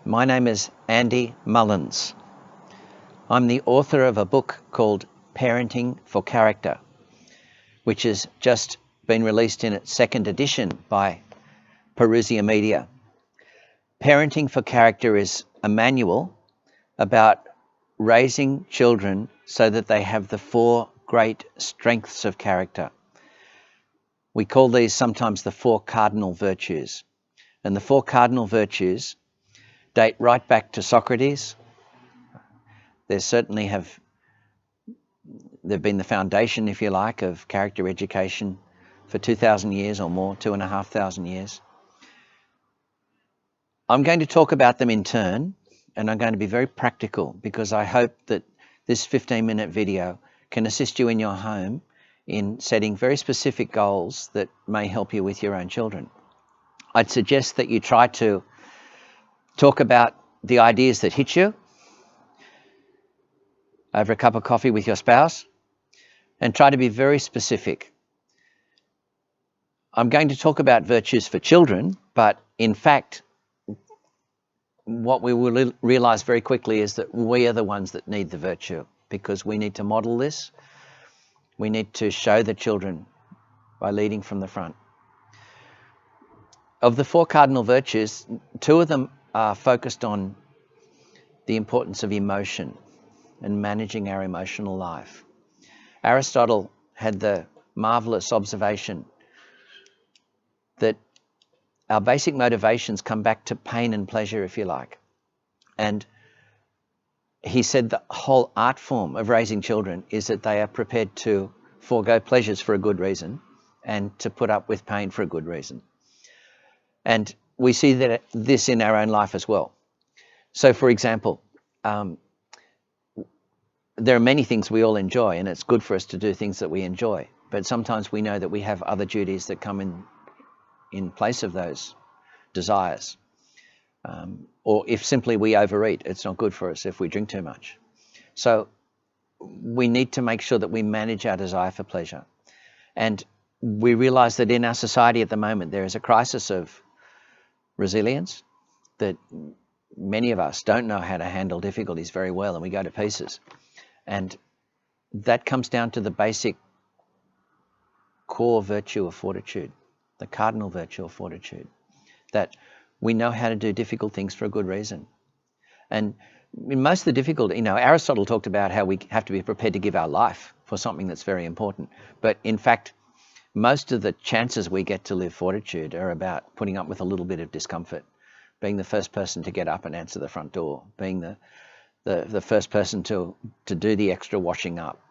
My name is Andy Mullins. I'm the author of a book called Parenting for Character, which has just been released in its second edition by Perusia Media. Parenting for Character is a manual about raising children so that they have the 4 great strengths of character. We call these sometimes the 4 cardinal virtues. And the 4 cardinal virtues date right back to Socrates. They've been the foundation, if you like, of character education for 2,000 years or more, 2,500 years. I'm going to talk about them in turn, and I'm going to be very practical because I hope that this 15-minute video can assist you in your home in setting very specific goals that may help you with your own children. I'd suggest that you try to talk about the ideas that hit you over a cup of coffee with your spouse and try to be very specific. I'm going to talk about virtues for children, but in fact, what we will realize very quickly is that we are the ones that need the virtue because we need to model this. We need to show the children by leading from the front. Of the 4 cardinal virtues, 2 of them are focused on the importance of emotion and managing our emotional life. Aristotle had the marvelous observation that our basic motivations come back to pain and pleasure, if you like. And he said the whole art form of raising children is that they are prepared to forego pleasures for a good reason and to put up with pain for a good reason. And we see this in our own life as well. So, for example, there are many things we all enjoy, and it's good for us to do things that we enjoy. But sometimes we know that we have other duties that come in place of those desires. Or if simply we overeat, it's not good for us if we drink too much. So we need to make sure that we manage our desire for pleasure. And we realize that in our society at the moment, there is a crisis of resilience, that many of us don't know how to handle difficulties very well and we go to pieces. And that comes down to the basic core virtue of fortitude, the cardinal virtue of fortitude, that we know how to do difficult things for a good reason. And in most of the difficult, Aristotle talked about how we have to be prepared to give our life for something that's very important. But in fact, most of the chances we get to live fortitude are about putting up with a little bit of discomfort, being the first person to get up and answer the front door, being the first person to do the extra washing up,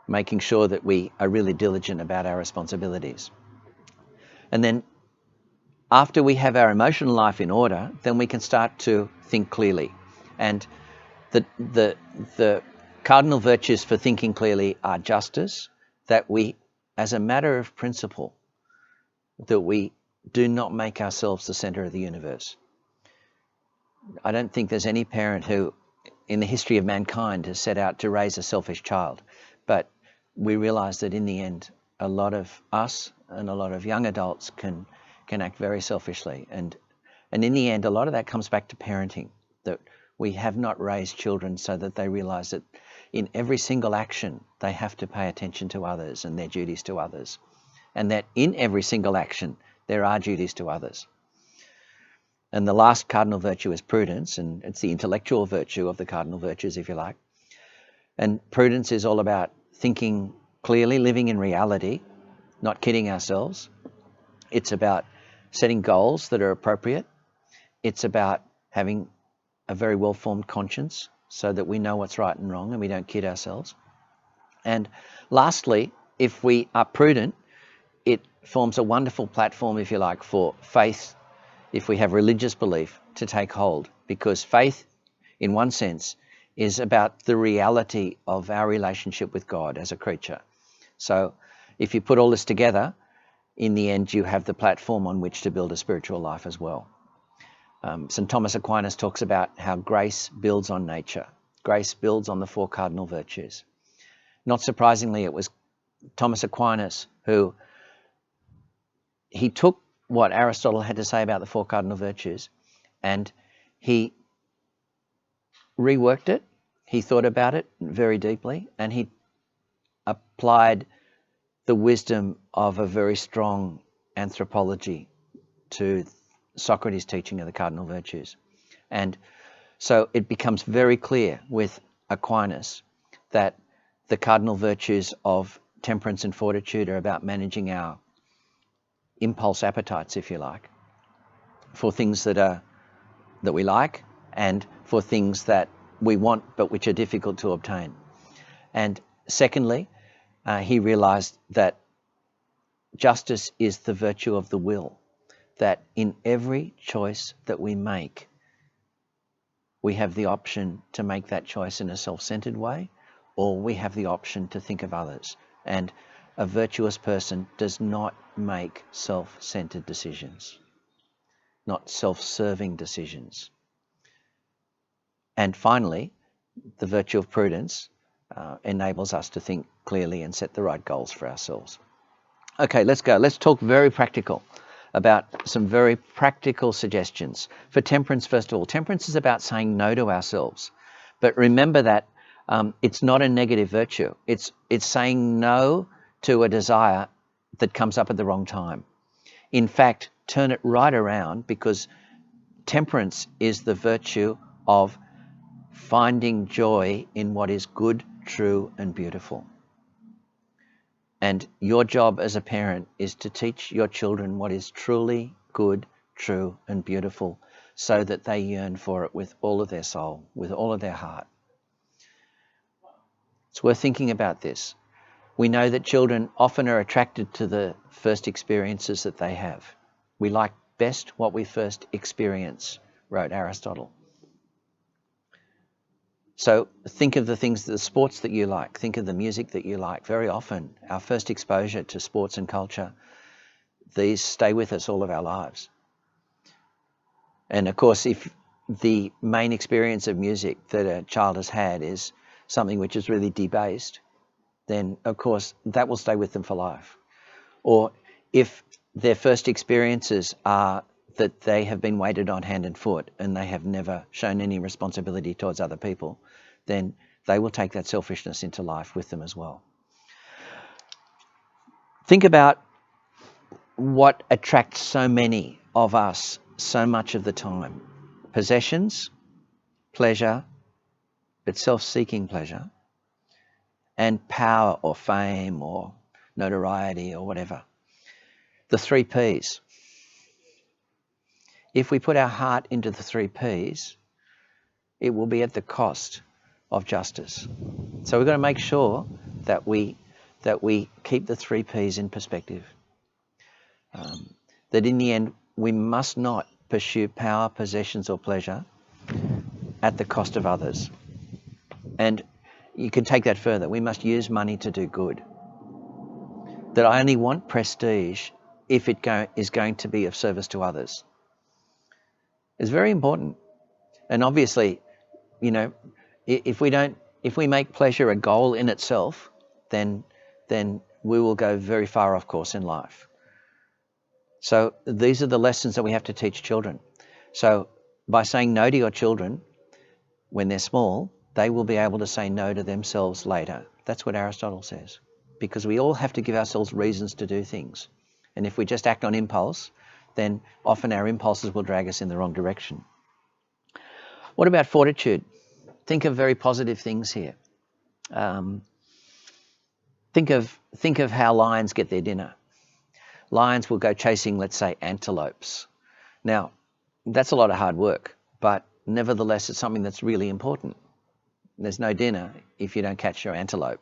making sure that we are really diligent about our responsibilities. And then after we have our emotional life in order, then we can start to think clearly. And the cardinal virtues for thinking clearly are justice, that we, as a matter of principle, that we do not make ourselves the center of the universe. I don't think there's any parent who, in the history of mankind, has set out to raise a selfish child. But we realize that in the end, a lot of us and a lot of young adults can act very selfishly. And in the end, a lot of that comes back to parenting, that we have not raised children so that they realize that in every single action, they have to pay attention to others and their duties to others. And that in every single action, there are duties to others. And the last cardinal virtue is prudence, and it's the intellectual virtue of the cardinal virtues, if you like. And prudence is all about thinking clearly, living in reality, not kidding ourselves. It's about setting goals that are appropriate. It's about having a very well-formed conscience so that we know what's right and wrong and we don't kid ourselves. And lastly, if we are prudent, it forms a wonderful platform, if you like, for faith, if we have religious belief, to take hold. Because faith, in one sense, is about the reality of our relationship with God as a creature. So if you put all this together, in the end, you have the platform on which to build a spiritual life as well. St. Thomas Aquinas talks about how grace builds on nature. Grace builds on the 4 cardinal virtues. Not surprisingly, it was Thomas Aquinas who he took what Aristotle had to say about the 4 cardinal virtues and he reworked it, he thought about it very deeply, and he applied the wisdom of a very strong anthropology to Socrates' teaching of the cardinal virtues. And so it becomes very clear with Aquinas that the cardinal virtues of temperance and fortitude are about managing our impulse appetites, if you like, for things that we like and for things that we want but which are difficult to obtain. And secondly, he realized that justice is the virtue of the will, that in every choice that we make, we have the option to make that choice in a self-centered way, or we have the option to think of others. And a virtuous person does not make self-centered decisions, not self-serving decisions. And finally, the virtue of prudence enables us to think clearly and set the right goals for ourselves. Okay, let's go. Let's talk very practical about some very practical suggestions. For temperance, first of all, temperance is about saying no to ourselves. But remember that it's not a negative virtue. It's saying no to a desire that comes up at the wrong time. In fact, turn it right around, because temperance is the virtue of finding joy in what is good, true, and beautiful. And your job as a parent is to teach your children what is truly good, true, and beautiful, so that they yearn for it with all of their soul, with all of their heart. It's worth thinking about this. We know that children often are attracted to the first experiences that they have. We like best what we first experience, wrote Aristotle. So think of the sports that you like. Think of the music that you like. Very often, our first exposure to sports and culture, these stay with us all of our lives. And of course, if the main experience of music that a child has had is something which is really debased, then of course that will stay with them for life. Or if their first experiences are that they have been waited on hand and foot and they have never shown any responsibility towards other people, then they will take that selfishness into life with them as well. Think about what attracts so many of us so much of the time. Possessions, pleasure, but self-seeking pleasure, and power or fame or notoriety or whatever. The 3 Ps. If we put our heart into the 3 Ps, it will be at the cost of justice. So we've got to make sure that we keep the 3 Ps in perspective. That in the end, we must not pursue power, possessions, or pleasure at the cost of others. And you can take that further. We must use money to do good. That I only want prestige if it is going to be of service to others. It's very important. And obviously, you know, if we make pleasure a goal in itself, then we will go very far off course in life. So these are the lessons that we have to teach children. So by saying no to your children when they're small, they will be able to say no to themselves later. That's what Aristotle says. Because we all have to give ourselves reasons to do things. And if we just act on impulse, then often our impulses will drag us in the wrong direction. What about fortitude? Think of very positive things here. Think of how lions get their dinner. Lions will go chasing, let's say, antelopes. Now, that's a lot of hard work, but nevertheless, it's something that's really important. There's no dinner if you don't catch your antelope.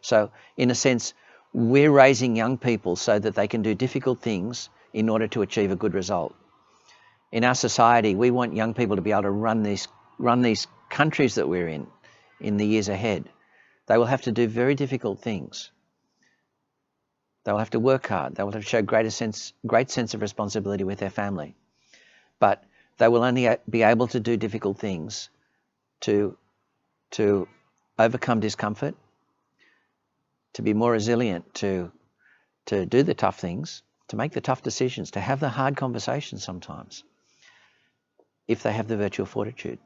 So, in a sense, we're raising young people so that they can do difficult things in order to achieve a good result. In our society, we want young people to be able to run these countries that we're in the years ahead. They will have to do very difficult things. They will have to work hard. They will have to show great sense of responsibility with their family. But they will only be able to do difficult things to overcome discomfort, to be more resilient, to do the tough things, to make the tough decisions, to have the hard conversations sometimes. if they have the virtue of fortitude.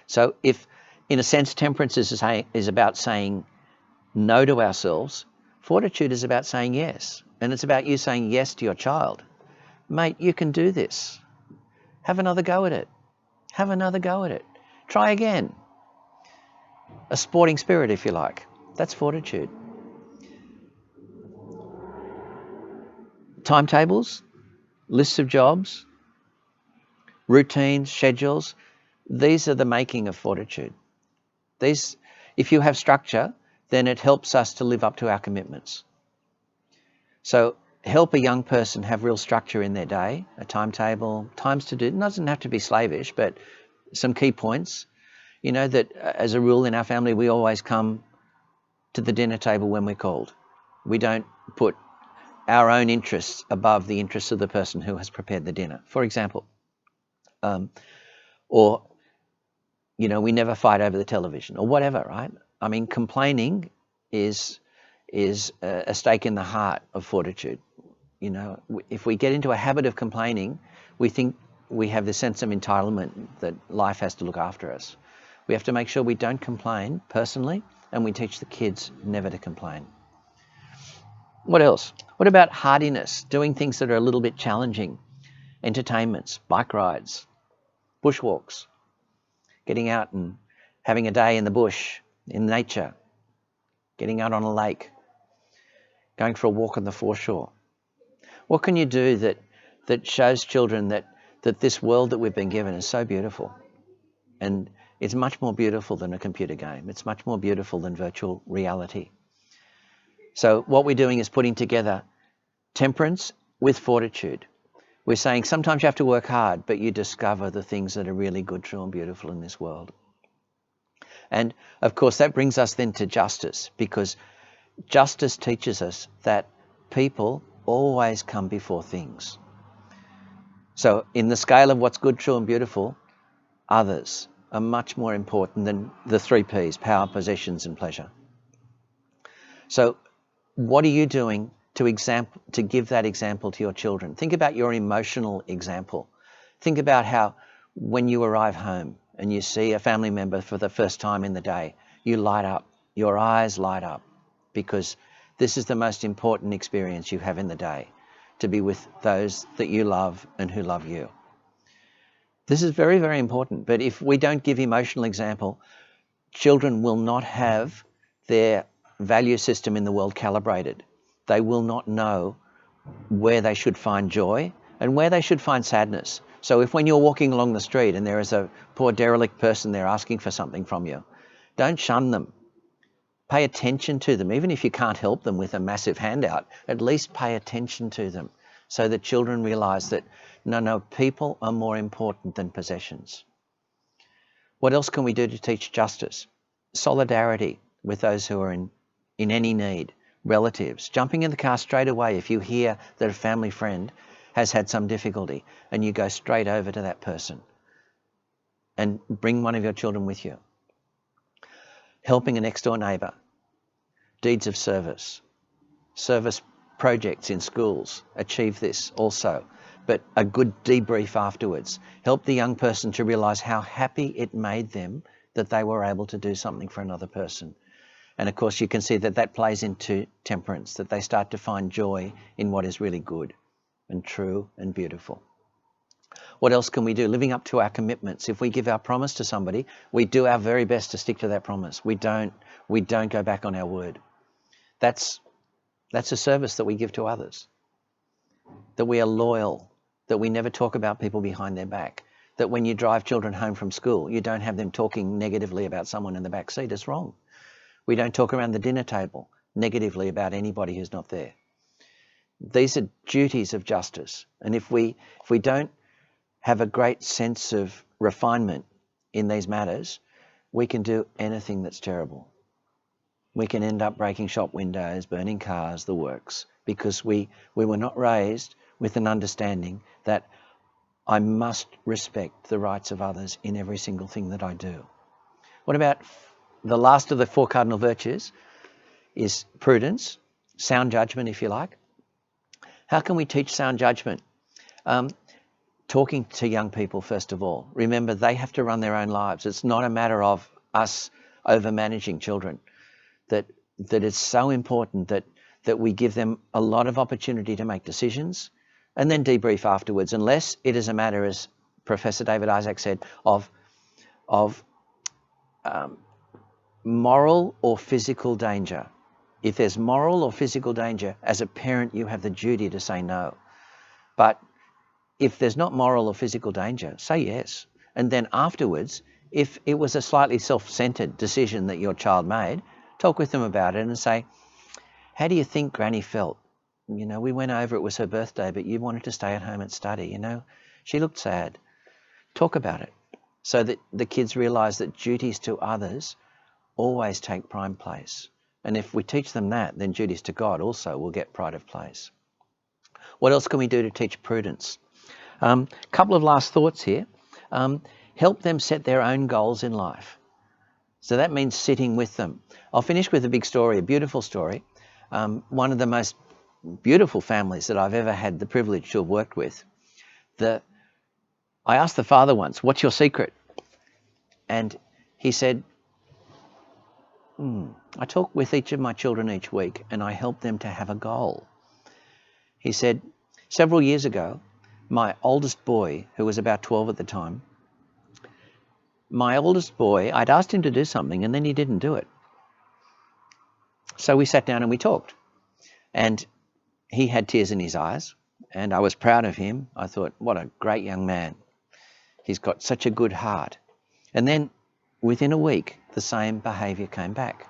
So if, in a sense, temperance is about saying no to ourselves, fortitude is about saying yes. And it's about you saying yes to your child. Mate, you can do this. Have another go at it. Have another go at it. Try again. A sporting spirit, if you like. That's fortitude. Timetables, lists of jobs, routines, schedules, these are the making of fortitude. These, if you have structure, then it helps us to live up to our commitments. So help a young person have real structure in their day, a timetable, times to do. It doesn't have to be slavish, but some key points. You know that as a rule in our family, we always come to the dinner table when we're called. We don't put our own interests above the interests of the person who has prepared the dinner, for example. Or, you know, we never fight over the television or whatever, right? I mean, complaining is a stake in the heart of fortitude. You know, if we get into a habit of complaining, we think we have this sense of entitlement that life has to look after us. We have to make sure we don't complain personally, and we teach the kids never to complain. What else? What about hardiness? Doing things that are a little bit challenging. Entertainments, bike rides, bushwalks, getting out and having a day in the bush, in nature, getting out on a lake, going for a walk on the foreshore. What can you do that shows children that this world that we've been given is so beautiful? And it's much more beautiful than a computer game. It's much more beautiful than virtual reality. So what we're doing is putting together temperance with fortitude. We're saying sometimes you have to work hard, but you discover the things that are really good, true, and beautiful in this world. And of course, that brings us then to justice, because justice teaches us that people always come before things. So in the scale of what's good, true, and beautiful, others are much more important than the 3 Ps, power, possessions, and pleasure. So what are you doing to give that example to your children? Think about your emotional example. Think about how when you arrive home and you see a family member for the first time in the day, you light up, your eyes light up, because this is the most important experience you have in the day, to be with those that you love and who love you. This is very, very important. But if we don't give emotional example, children will not have their value system in the world calibrated. They will not know where they should find joy and where they should find sadness. So if when you're walking along the street and there is a poor derelict person there asking for something from you, don't shun them. Pay attention to them. Even if you can't help them with a massive handout, at least pay attention to them so that children realize that, no, people are more important than possessions. What else can we do to teach justice? Solidarity with those who are in any need. Relatives. Jumping in the car straight away if you hear that a family friend has had some difficulty, and you go straight over to that person and bring one of your children with you. Helping a next door neighbour. Deeds of service. Service projects in schools achieve this also. But a good debrief afterwards. Help the young person to realise how happy it made them that they were able to do something for another person. And of course, you can see that plays into temperance, that they start to find joy in what is really good and true and beautiful. What else can we do? Living up to our commitments. If we give our promise to somebody, we do our very best to stick to that promise. We don't go back on our word. That's a service that we give to others. That we are loyal, that we never talk about people behind their back. That when you drive children home from school, you don't have them talking negatively about someone in the back seat. It's wrong. We don't talk around the dinner table negatively about anybody who's not there. These are duties of justice. And if we don't have a great sense of refinement in these matters, we can do anything that's terrible. We can end up breaking shop windows, burning cars, the works, because we were not raised with an understanding that I must respect the rights of others in every single thing that I do. What about the last of the 4 cardinal virtues is prudence, sound judgment, if you like. How can we teach sound judgment? talking to young people, first of all. Remember, they have to run their own lives. It's not a matter of us over-managing children. That it's so important that we give them a lot of opportunity to make decisions and then debrief afterwards, unless it is a matter, as Professor David Isaac said, of moral or physical danger. If there's moral or physical danger, as a parent, you have the duty to say no. But if there's not moral or physical danger, say yes. And then afterwards, if it was a slightly self-centered decision that your child made, talk with them about it and say, how do you think Granny felt? You know, we went over, it was her birthday, but you wanted to stay at home and study, you know. She looked sad. Talk about it so that the kids realise that duties to others always take prime place. And if we teach them that, then duties to God also will get pride of place. What else can we do to teach prudence? Couple of last thoughts here. Help them set their own goals in life. So that means sitting with them. I'll finish with a big story, a beautiful story. One of the most beautiful families that I've ever had the privilege to have worked with. I asked the father once, what's your secret? And he said, I talk with each of my children each week and I help them to have a goal. He said, several years ago, my oldest boy, who was about 12 at the time, I'd asked him to do something and then he didn't do it. So we sat down and we talked. And he had tears in his eyes and I was proud of him. I thought, what a great young man. He's got such a good heart. And then within a week, the same behaviour came back.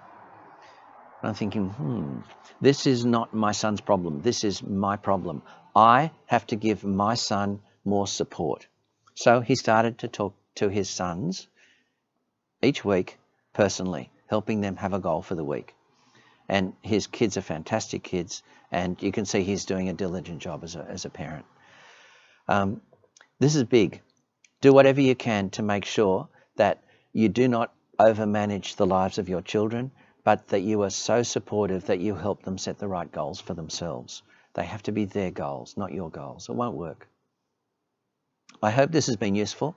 And I'm thinking, this is not my son's problem. This is my problem. I have to give my son more support. So he started to talk to his sons each week personally, helping them have a goal for the week. And his kids are fantastic kids, and you can see he's doing a diligent job as a parent. This is big. Do whatever you can to make sure that you do not overmanage the lives of your children, but that you are so supportive that you help them set the right goals for themselves. They have to be their goals, not your goals. It won't work. I hope this has been useful.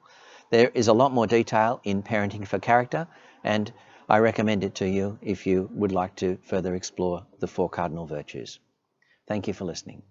There is a lot more detail in Parenting for Character, and I recommend it to you if you would like to further explore the 4 cardinal virtues. Thank you for listening.